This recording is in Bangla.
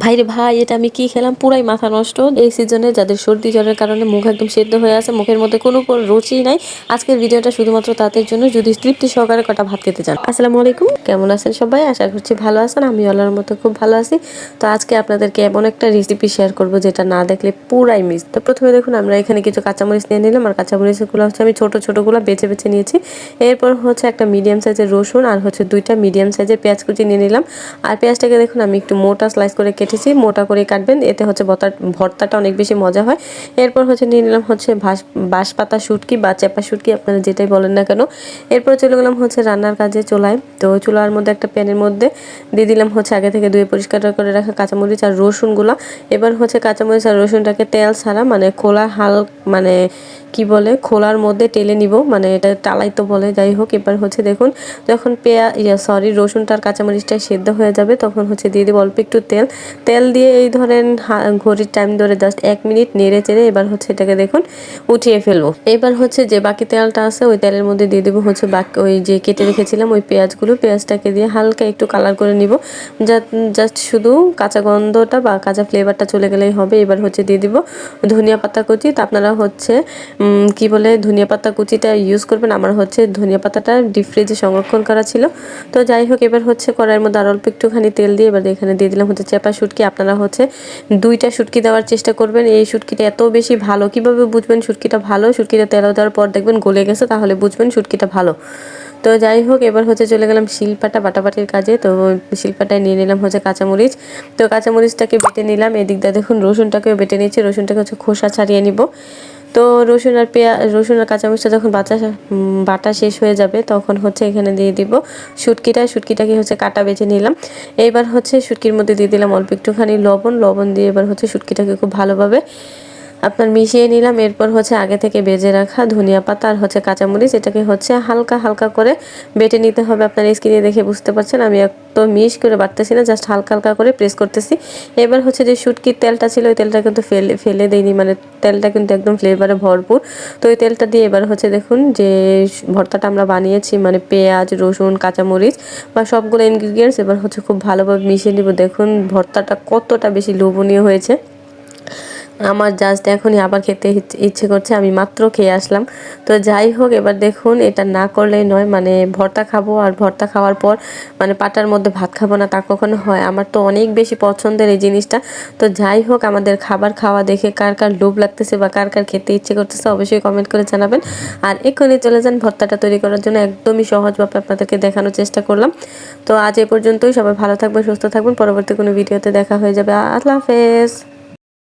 ভাইরে ভাই, এটা আমি কি খেলাম, পুরাই মাথা নষ্ট। এই সিজনে যাদের সর্দি জ্বরের কারণে মুখ একদম সেদ্ধ হয়ে আছে, মুখের মধ্যে কোনো রুচি নাই, আজকের ভিডিওটা শুধুমাত্র তাদের জন্য যদি তৃপ্তি সহকারে কটা ভাত খেতে চান। আসসালামু আলাইকুম, কেমন আছেন সবাই? আশা করছি ভালো আছেন। আমি আল্লাহর মতো খুব ভালো আছি। তো আজকে আপনাদেরকে এমন একটা রেসিপি শেয়ার করব যেটা না দেখলে পুরাই মিস। তো প্রথমে দেখুন, আমরা এখানে কিছু কাঁচামরিচ নিয়ে নিলাম, আর কাঁচামরিচগুলো হচ্ছে আমি ছোট ছোটগুলো বেছে বেছে নিয়েছি। এরপর হচ্ছে একটা মিডিয়াম সাইজের রসুন আর হচ্ছে দুইটা মিডিয়াম সাইজের পেঁয়াজ কুচি নিয়ে নিলাম। আর পেঁয়াজটাকে দেখুন আমি একটু মোটা স্লাইস করে কেটেছি, মোটা করে কাটবেন, এতে হচ্ছে ভর্তাটা অনেক বেশি মজা হয়। এরপর হচ্ছে নিয়ে নিলাম হচ্ছে বাঁশপাতা শুটকি বা চেপা শুটকি, আপনারা যেটাই বলেন না কেন। এরপর চলে গেলাম হচ্ছে রান্নার কাজে চুলায়। তো চুলার মধ্যে একটা প্যানের মধ্যে দিয়ে দিলাম হচ্ছে আগে থেকে ধুয়ে পরিষ্কার করে রাখা কাঁচামরিচ আর রসুনগুলো। এবার হচ্ছে কাঁচামরিচ আর রসুনটাকে তেল ছাড়া মানে খোলা মানে কি বলে খোলার মধ্যে টেলে নিব, মানে এটা টালাই তো বলে, যাই হোক। এবার হচ্ছে দেখুন, যখন রসুনটার কাঁচামরিচটা সেদ্ধ হয়ে যাবে তখন হচ্ছে দিয়ে দিব অল্প একটু তেল। তেল দিয়ে এই ধরেন ঘড়ির টাইম ধরে জাস্ট 1 মিনিট নেড়ে চেড়ে এবার হচ্ছে এটাকে দেখুন উঠিয়ে ফেলবো। এবার হচ্ছে যে বাকি তেলটা আছে ওই তেলের মধ্যে দিয়ে দেবো হচ্ছে ওই যে কেটে রেখেছিলাম ওই পেঁয়াজটাকে দিয়ে হালকা একটু কালার করে নিব, জাস্ট শুধু কাঁচা গন্ধটা বা কাঁচা ফ্লেভারটা চলে গেলেই হবে। এবার হচ্ছে দিয়ে দিব ধনিয়া পাতা কুচি। তো আপনারা হচ্ছে কি বলে ধনিয়া পাতা কুচিটা ইউজ করবেন, আমার হচ্ছে ধনিয়া পাতাটা ডিপ ফ্রিজে সংরক্ষণ করা ছিল। তো যাই হোক, এবার হচ্ছে কড়াইয়ের মধ্যে আর অল্প একটুখানি তেল দিয়ে এবার এখানে দিয়ে দিলাম হচ্ছে চেপা শুটকি। আপনারা হচ্ছে 2টা শুটকি দেওয়ার চেষ্টা করবেন। এই শুটকিটা এত বেশি ভালো, কিভাবে বুঝবেন শুটকিটা ভালো? শুটকিটা তেল দেওয়ার পর দেখবেন গলে গেছে, তাহলে বুঝবেন শুটকিটা ভালো। তো যাই হোক, এবার হচ্ছে চলে গেলাম শিলপাটা বাটাবাটির কাজে। তো শিলপাটায় নিয়ে নিলাম হচ্ছে কাঁচামরিচ। তো কাঁচামরিচটাকে বেটে নিলাম, এদিকটা দেখুন রসুনটাকেও বেটে নিচ্ছি, রসুনটাকে হচ্ছে খোসা ছাড়িয়ে নিব। তো রসুন আর কাঁচামরিচটা যখন বাটা শেষ হয়ে যাবে তখন হচ্ছে এখানে দিয়ে দিব শুটকিটাকে হচ্ছে কাটা বেছে নিলাম। এইবার হচ্ছে শুটকির মধ্যে দিয়ে দিলাম অল্প একটুখানি লবণ দিয়ে এবার হচ্ছে শুটকিটাকে খুব ভালোভাবে আপনার মিশিয়ে নিলাম। এরপর হচ্ছে আগে থেকে বেজে রাখা ধনিয়া পাতা আর হচ্ছে কাঁচামরিচ, এটাকে হচ্ছে হালকা হালকা করে বেটে নিতে হবে। আপনার স্ক্রিনে দেখে বুঝতে পারছেন আমি একটু মিশ করে বাটতেছি না, জাস্ট হালকা হালকা করে প্রেস করতেছি। এবার হচ্ছে যে শুটকির তেলটা ছিল ওই তেলটা কিন্তু ফেলে দেয়নি, মানে তেলটা কিন্তু একদম ফ্লেভারে ভরপুর। তো ওই তেলটা দিয়ে এবার হচ্ছে দেখুন যে ভর্তাটা আমরা বানিয়েছি, মানে পেঁয়াজ রসুন কাঁচামরিচ বা সবগুলো ইনগ্রিডিয়েন্টস এবার হচ্ছে খুব ভালোভাবে মিশিয়ে নিব। দেখুন ভর্তাটা কতটা বেশি লোভনীয় হয়েছে, আমার জাস্ট এখনই আবার খেতে ইচ্ছে করছে, আমি মাত্র খেয়ে আসলাম। তো যাই হোক, এবার দেখুন এটা না করলেই নয়, মানে ভর্তা খাবো আর ভর্তা খাওয়ার পর মানে পাটার মধ্যে ভাত খাবো না তা কখনো হয়? আমার তো অনেক বেশি পছন্দের এই জিনিসটা। তো যাই হোক, আমাদের খাবার খাওয়া দেখে কার কার লোভ লাগতেছে বা কার কার খেতে ইচ্ছে করতেছে অবশ্যই কমেন্ট করে জানাবেন। আর এক্ষুনি চলে যান ভর্তাটা তৈরি করার জন্য, একদমই সহজভাবে আপনাদেরকে দেখানোর চেষ্টা করলাম। তো আজ এ পর্যন্তই, সবাই ভালো থাকবেন সুস্থ থাকবেন, পরবর্তী কোনো ভিডিওতে দেখা হয়ে যাবে। আল্লাহ হাফেজ।